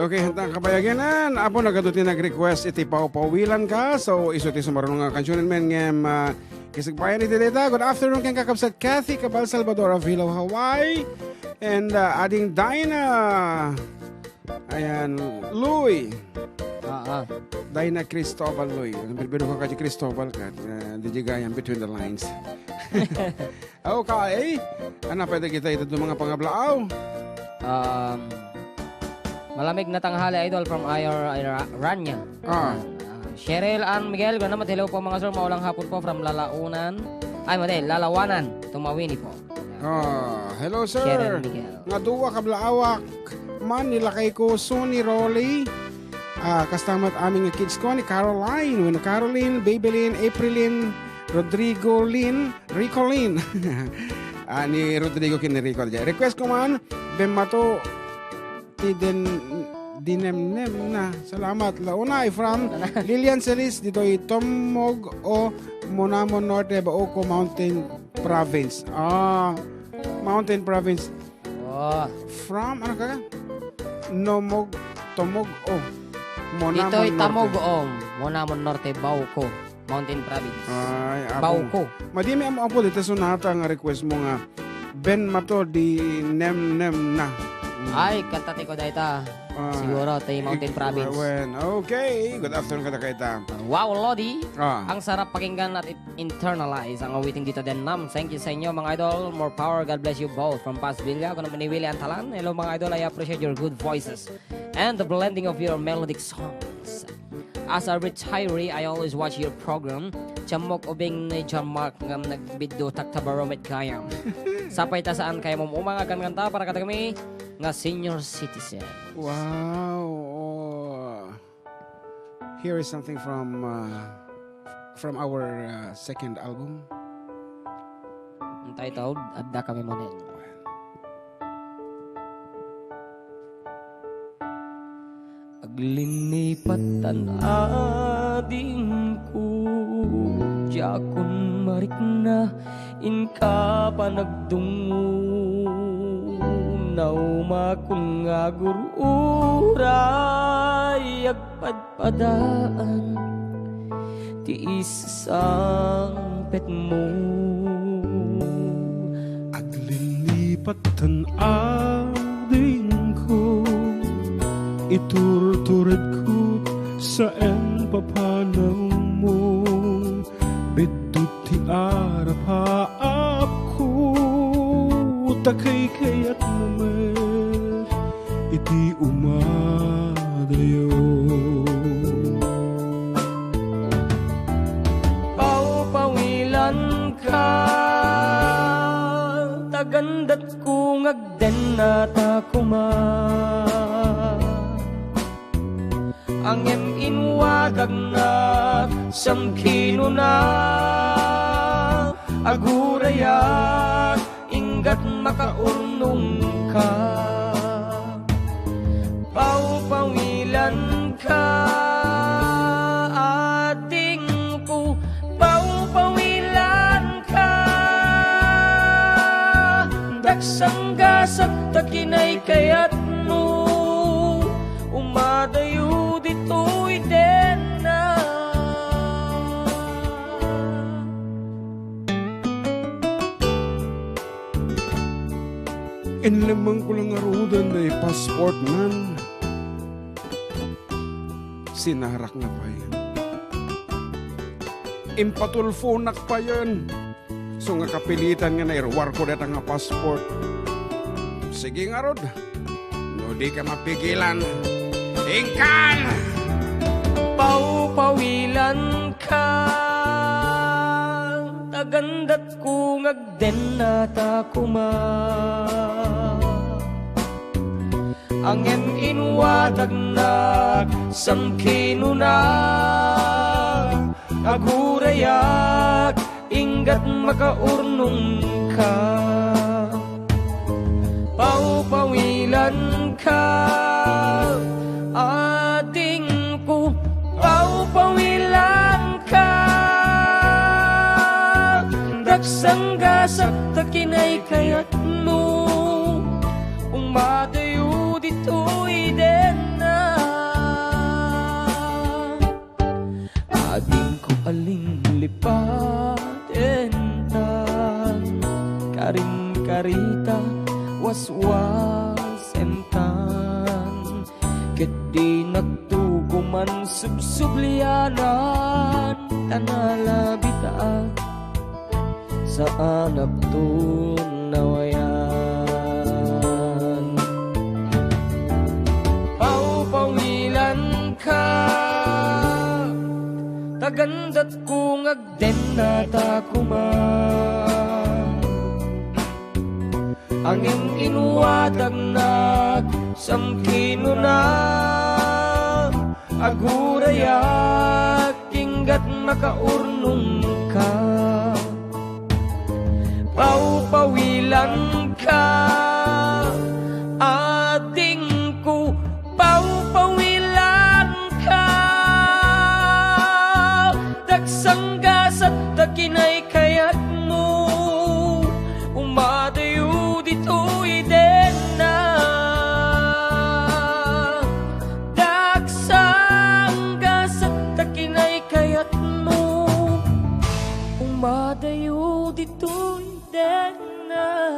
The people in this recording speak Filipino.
Okay, hantang kabayaganan. Apo nagaduti nag-request iti paupawilan ka. So, iso ti sumarunong nga kansyonin men ngem kisagpayan iti data. Good afternoon kang kakabsat Kathy Cabal Salvador of Hilo, Hawaii. And ading Dinah. Ayan, Louie. Dinah Cristobal Louie. Birbiro ko kaji Cristobal ka. Di gayang between the lines. Okay. Ano pwede kita ito mga pangablaaw? Malamig na tanghali, idol, from Rania. Cheryl Ann Miguel, ganamat, hello po mga sir, maulang hapon po from Lalaunan. Ay, mali, Lalawanan, Tumawini po. Hello sir. Cheryl Miguel. Nga duwa kablaawak man nilakay ko Sonny Rolly. Kastamat aming kids ko ni Caroline, Caroline, Babylin, Aprilin, Rodrigo Lin, Rico Lin. Ni Rodrigo kinirico. Request ko man, Bemato dinemnem na. Salamat. Launa ay from Lilian Celis dito ay Tomog o Monamon Norte Baoco Mountain Province. Mountain Province. From ano ka? Tomog o Monamon Dito ay Norte. Tamog-ong, Monamon Norte, Bauco, Mountain Province. Ay, Bauco. Madimi ang po dito sunata nga request mo nga Ben Mato di nem na. Ay, kantate ko dahita. Siguro, tayo Mountain Province. Okay, good afternoon kada kaita. Wow, Lodi. Ah. Ang sarap pakinggan at internalize ang awiting dito din, Nam. Thank you sa inyo, mga idol. More power. God bless you both. From Paz Villa, ako naman ni Willie Antalan. Hello, mga idol. I appreciate your good voices and the blending of your melodic songs. As a retiree, I always watch your program. Chamok ubing ni John Mark ngam nagbiddo taktabaromit kayam. Sapay ta saan kaya mo umanga kanta para kada kami nga senior citizen. Wow. Here is something from our second album. Entitled Adda Kami Monen. Aglinipatan ading ko Jakun marik na inka pa nagdungo Naumakun nga gururay agpadpadaan Tiis sang pet mo Aglinipatan ading ko Iturtured ko sa papanaw mo Bidut ti arapaap ko Takay kayat naman iti umadayo Paupawilan ka Tagandat ko ngagden na takuma Angem inwagag na samkino na Agurayat ingat makaurnong ka Paupawilan ka ating po Paupawilan ka Daksanggasak takinay kayat mo Umadayo dito'y den na Inlamang ko lang arudan na passport man Sinarak nga pa yan Impatulfonak pa yan So nga kapilitan nga na irwar ko deta nga passport Sige nga rod No di ka mapigilan Ingkan! Paupawilan ka Tagandat ko ngagden na takuma Angem inwatag na samkino na Agurayak ingat makaurnong ka Paupawilan ka ating po Paupawilan ka Daksanggasak takinay kayat mo Umadayo dito'y den na waswasentan ket di nagtuguman subsublianan tanalabita sa anap tunawayan. Paupawilan ka tagandat kung agden na takuma angem inuwatag na samkino na aguraya kinggat makaurnong ka paupawilan ka ating ko paupawilan ka tagsanggasat takinay kayat mo umadayo dito'y den na tagsanggasat takinay kayat mo umadayo dito'y den na